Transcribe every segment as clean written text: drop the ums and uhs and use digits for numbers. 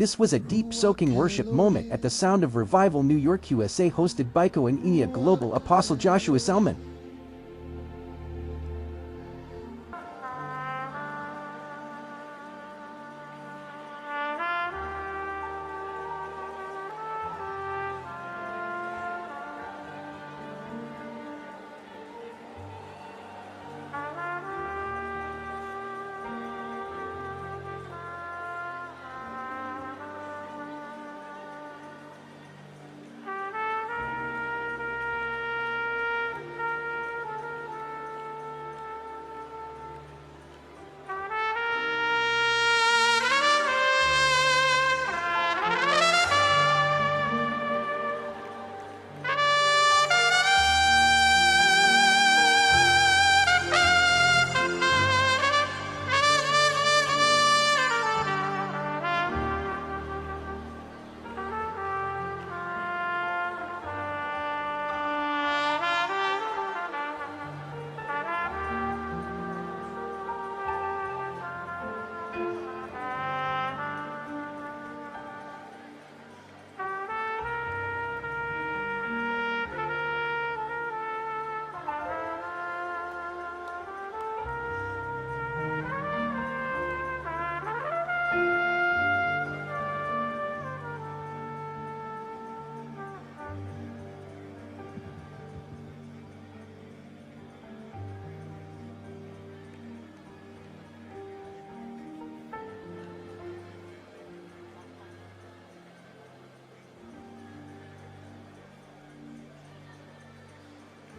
This was a deep soaking worship moment at the Sound of Revival New York, USA, hosted by Koinonia Global Apostle Joshua Selman.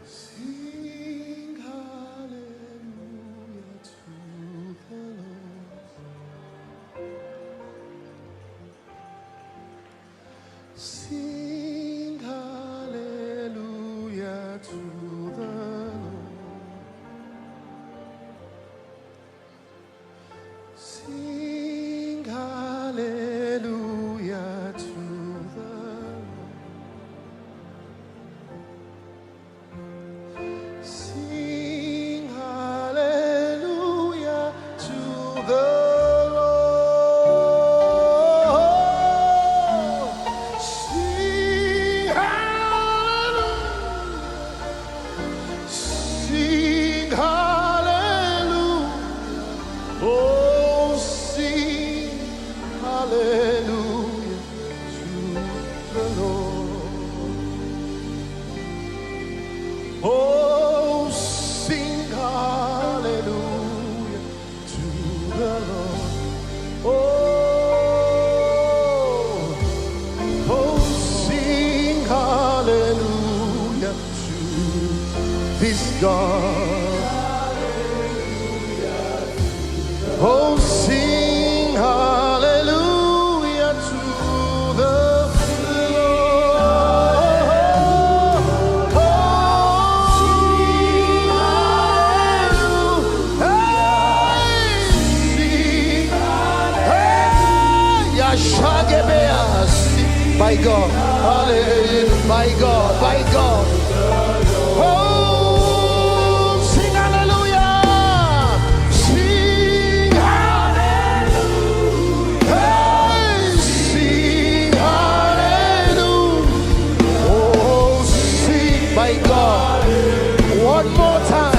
Sing hallelujah to the Lord. Sing hallelujah to the Lord. Sing hallelujah to the Sing hallelujah to the Lord. Sing hallelujah. Sing hallelujah. Oh, sing hallelujah to the Lord. Oh, sing hallelujah to the Lord. Oh, sing hallelujah to this God. Oh, sing hallelujah to the by God, hallelujah, by God, by God. Oh, sing hallelujah, sing hallelujah, hey, sing hallelujah. Oh, sing by God, one more time.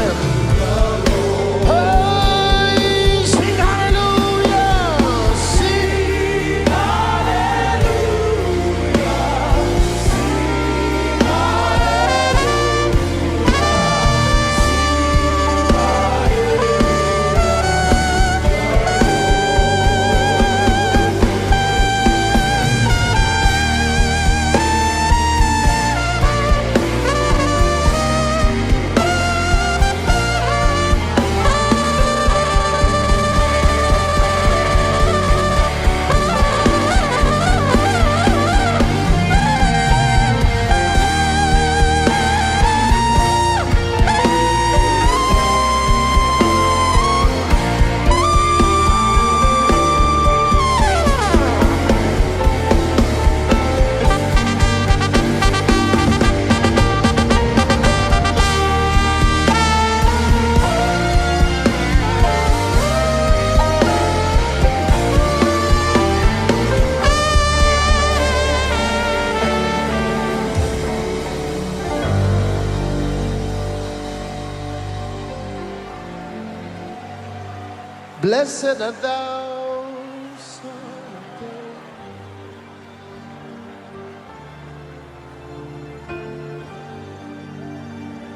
Blessed art thou, Son of David.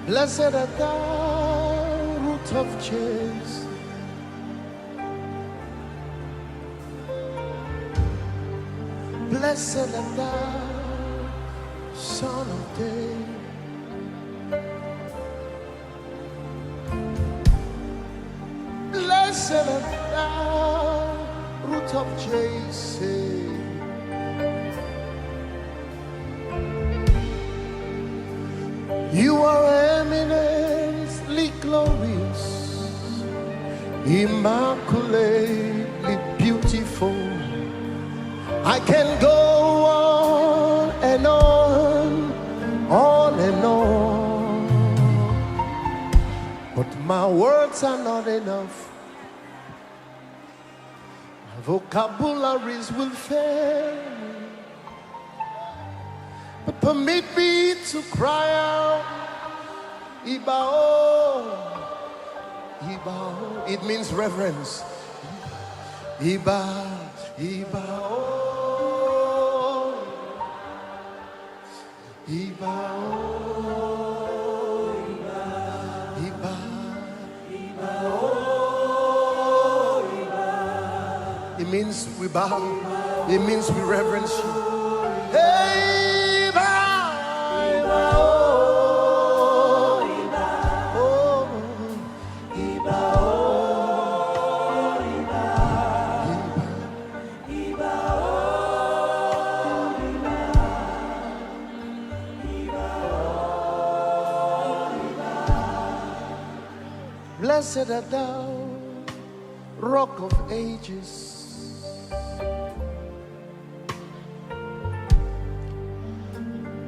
Blessed art thou, root of Jesse. Blessed art thou, Son of David. Blessed art thou, root of Jesse. You are eminently glorious, immaculately beautiful. I can go on and on and on, but my words are not enough. My vocabularies will fail me, but permit me to cry out, Ibao, Ibao. It means reverence. Iba, Ibao, Ibao, Iba, Ibao. It means we bow. It means we reverence you. Hey, Iba, Ibao. Blessed art thou, Rock of Ages.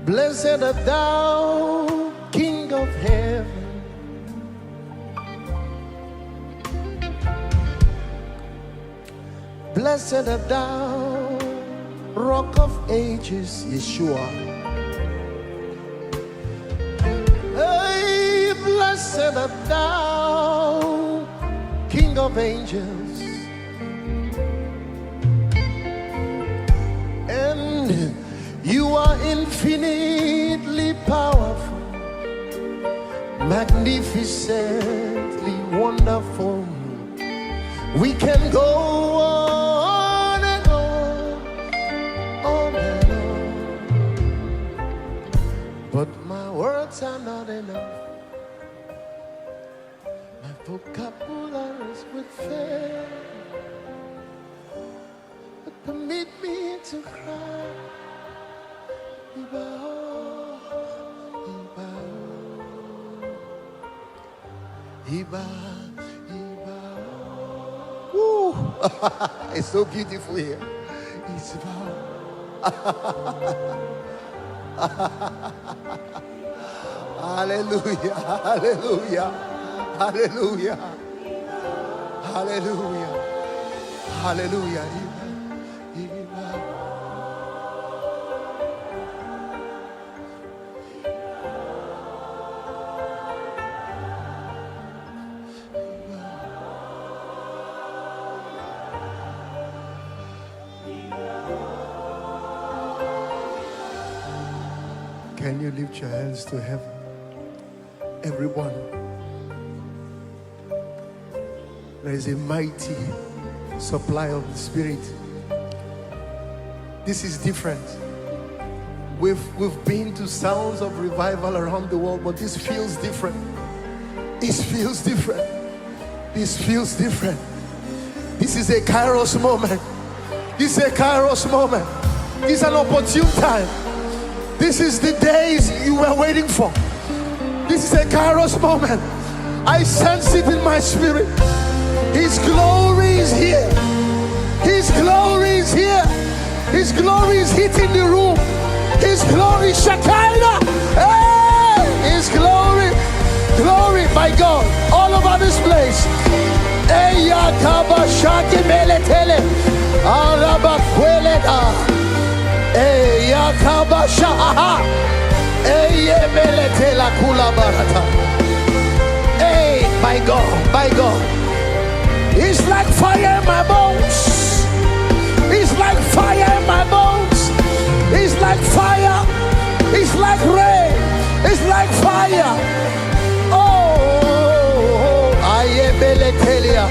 Blessed art thou, King of Heaven. Blessed art thou, Rock of Ages, Yeshua. Hey, blessed art thou, King of Angels. And you are infinitely powerful, magnificently wonderful. We can go on and on and on, but my words are not enough. My vocabularies would fail, but permit me to cry. Ibao, Ibao, Ibao. Woo! It's so beautiful here. It's Ibao. Hallelujah, hallelujah, hallelujah, hallelujah, hallelujah. Can you lift your hands to heaven? Everyone. There is a mighty supply of the Spirit. This is different. We've been to sounds of revival around the world, but this feels different. This feels different. This feels different. This is a Kairos moment. This is a Kairos moment. This is an opportune time. This is the days you were waiting for. This is a Kairos moment. I sense it in my spirit. His glory is here. His glory is here. His glory is hitting the room. His glory, Shekinah. Hey! His glory, glory, my God, all over this place. Eya kaba shaki meletele, araba kweleda. Eya kaba shaha, eye meletela kula barata. Hey, my God, my God. It's like fire in my bones. It's like fire in my bones. It's like fire. It's like rain. It's like fire. Oh, I am Beletelia.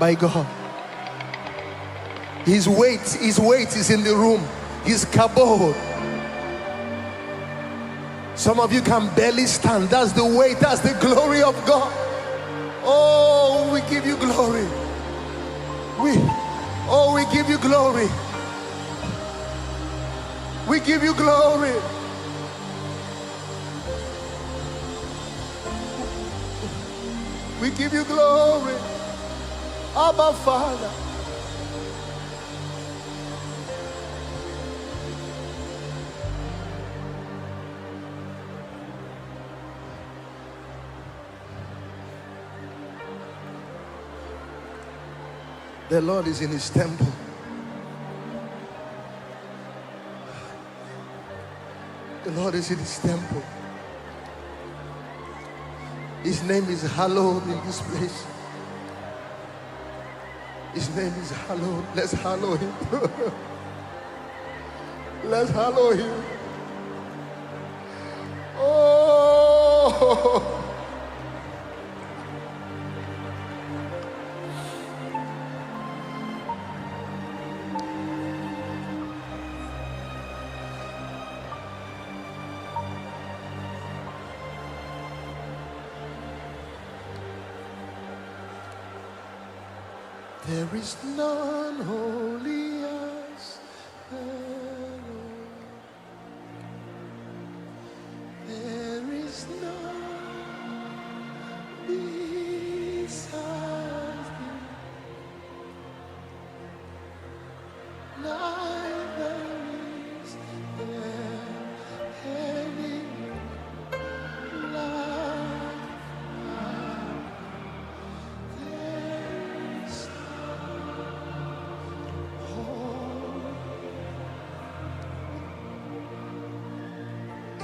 My God, his weight is in the room. His kabod. Some of you can barely stand. That's the weight, that's the glory of God. Oh, we give you glory. We give you glory. We give you glory. We give you glory. Abba, Father. The Lord is in his temple. The Lord is in his temple. His name is hallowed in this place. His name is hallowed. Let's hallow him. Let's hallow him. Oh, there is none holy as the Lord. There is none beside thee. Neither is there any like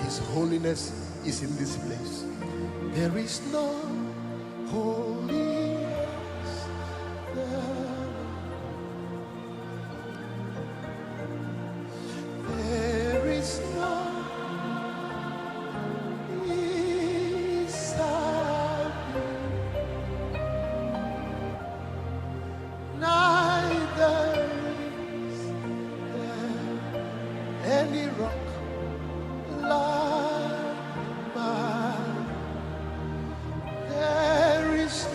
His holiness is in this place. There is no holy as the Lord. There is no beside thee. Neither is there any rock like mine. There is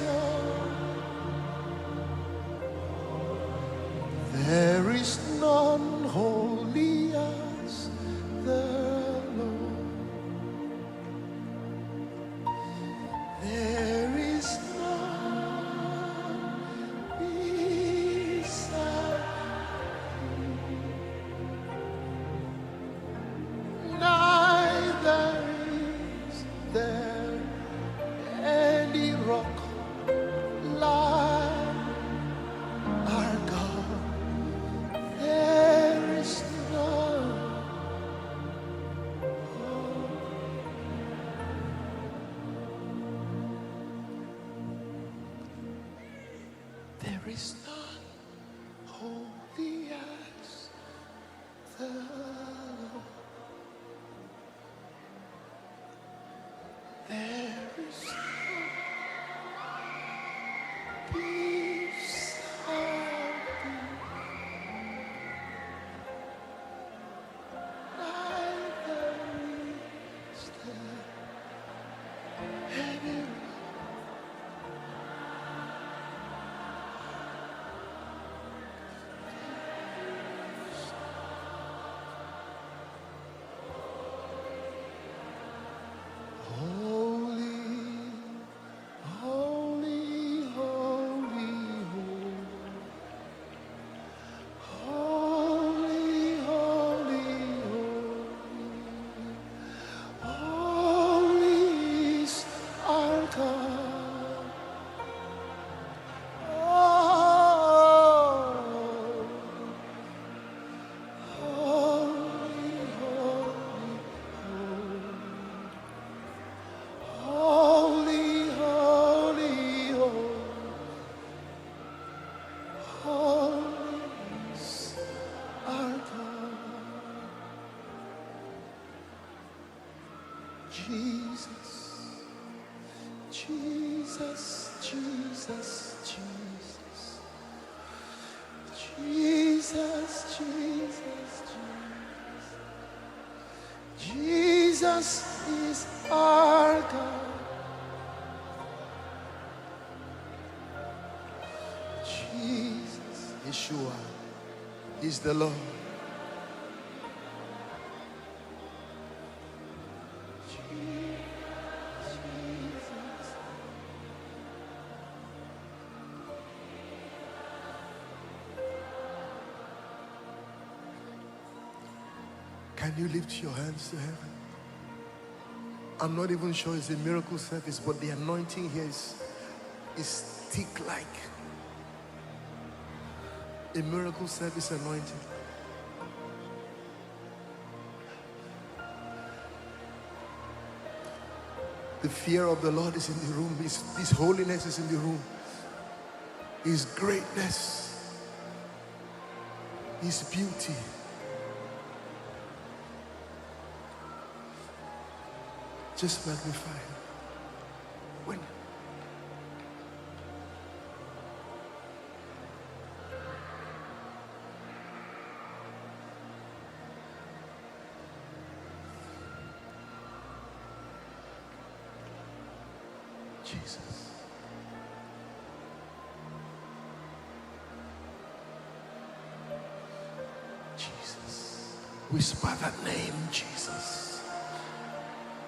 none holy as the Lord. There is none beside thee. Neither is there any rock like our God. There is none. There is none holy as the Lord. There is none beside thee. Neither is there any. our God. Jesus, Jesus, Jesus, Jesus, Jesus, Jesus, Jesus is our God. Jesus, Yeshua is the Lord. Can you lift your hands to heaven? I'm not even sure it's a miracle service, but the anointing here is thick like a miracle service anointing. The fear of the Lord is in the room. His holiness is in the room. His greatness, His beauty. Just magnify Him. When Jesus. Jesus. Whisper that name, Jesus.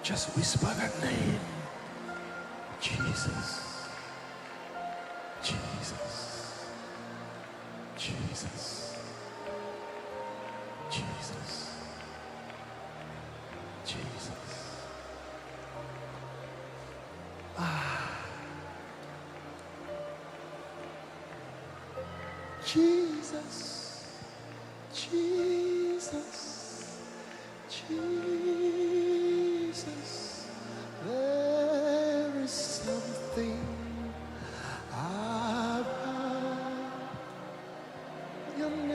Just whisper that name. Jesus. Jesus. Jesus. Jesus. Jesus. Jesus. Jesus. Jesus. There is something about your name.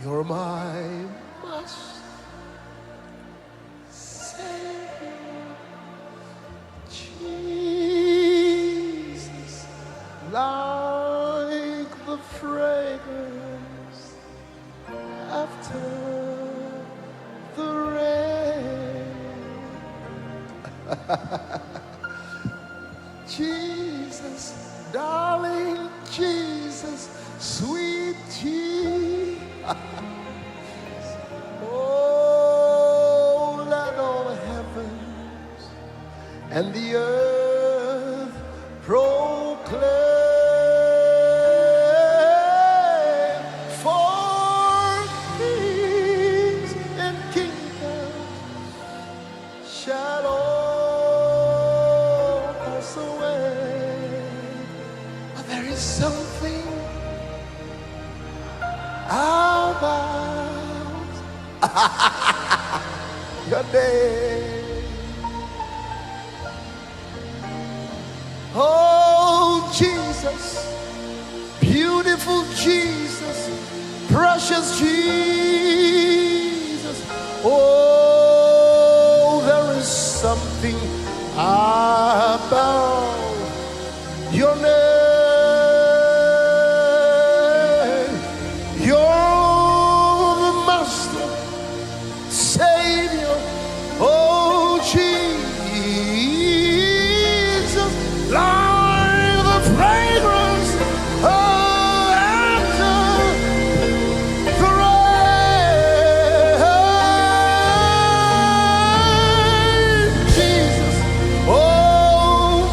You're my master, Savior. Jesus, like the fragrance after the rain. Jesus, darling Jesus, sweet Jesus. Oh, let all heavens and the earth proclaim, for kings and kingdoms shall all pass away. But there is something about your name. Oh, Jesus, beautiful Jesus, precious Jesus. Oh, there is something about your name. You're the Master, Savior. Oh, Jesus, like the fragrance after the rain. Jesus, oh,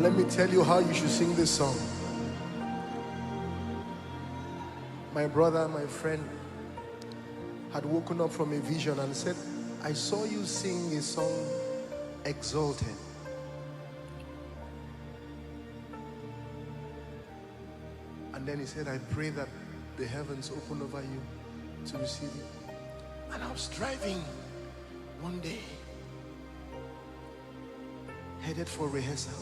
let me tell you how you should sing this song. My brother, my friend, had woken up from a vision and said, I saw you sing a song, Exalted. And then he said, I pray that the heavens open over you to receive it. And I was driving one day, headed for rehearsal,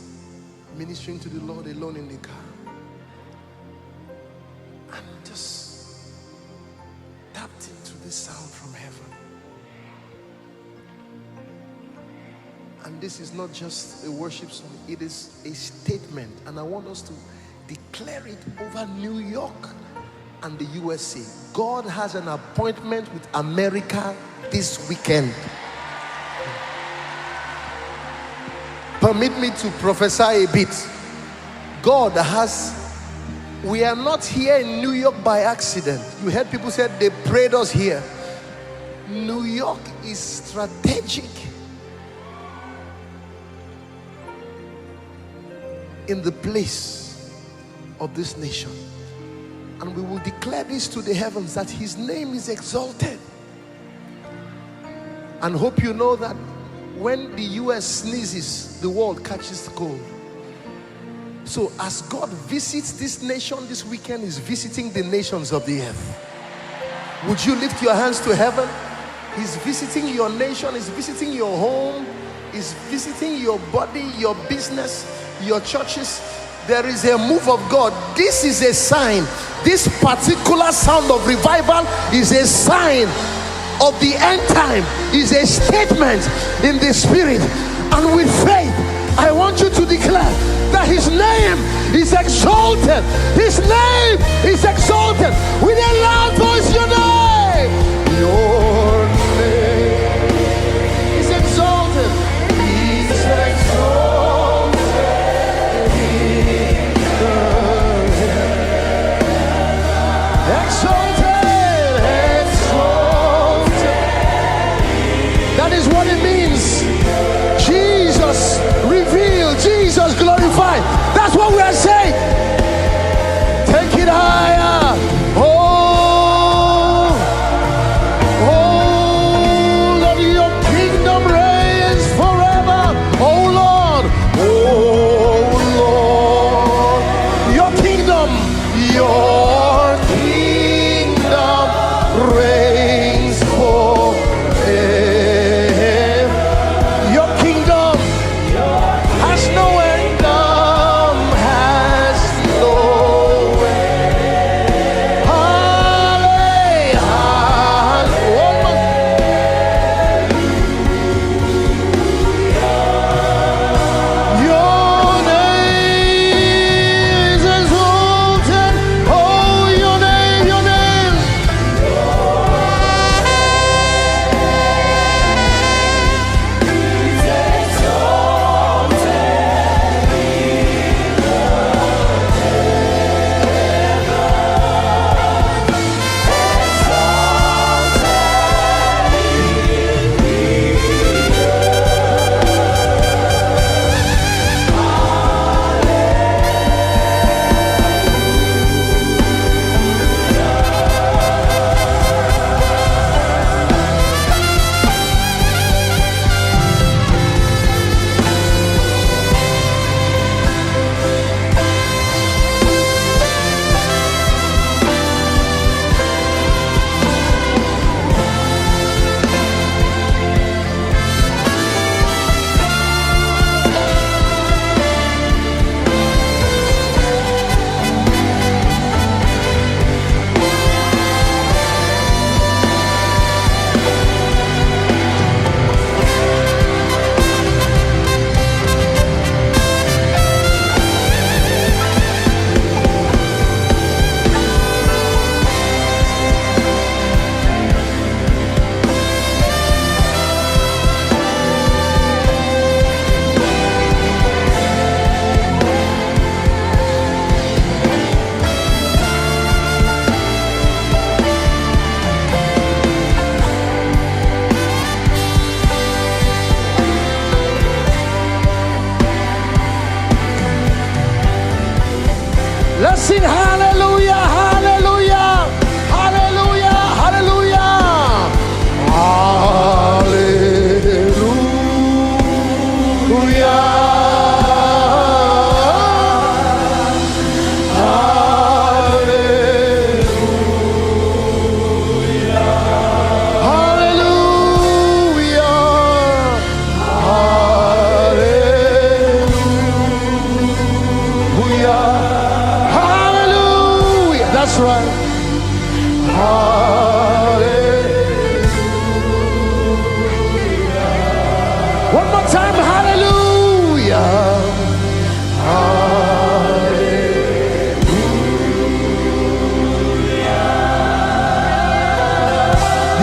ministering to the Lord alone in the car. And just tapped into this sound from heaven. And this is not just a worship song, it is a statement. And I want us to declare it over New York and the USA. God has an appointment with America this weekend. Permit me to prophesy a bit. God has, we are not here in New York by accident. You heard people say they prayed us here. New York is strategic in the place of this nation. And we will declare this to the heavens, that his name is exalted. And hope you know that when the US sneezes, the world catches cold. So as God visits this nation this weekend, is visiting the nations of the earth. Would you lift your hands to heaven? He's visiting your nation, he's visiting your home, he's visiting your body, your business, your churches. There is a move of God. This is a sign. This particular sound of revival is a sign of the end time, is a statement in the spirit. And with faith, I want you to declare that his name is exalted. His name is exalted. With a loud voice, your name is exalted. He's exalted. Exalted, exalted. That is what it means. Jesus revealed, Jesus glorified. That's what we are saying. Take it higher. Oh, oh, Lord, your kingdom reigns forever. Oh Lord, your kingdom reigns forever. Your kingdom has no end, has no end. Your name is exalted. Oh, your name, your name.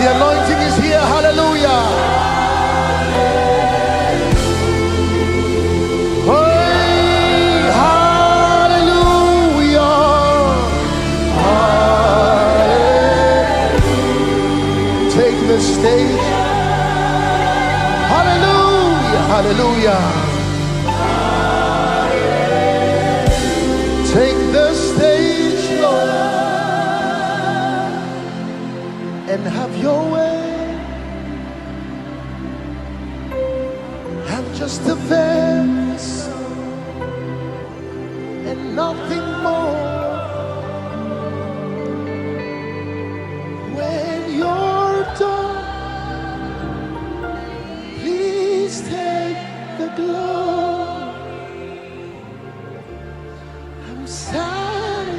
The anointing is here. Hallelujah. Hey, hallelujah. Hallelujah. Take the stage. Hallelujah. Hallelujah.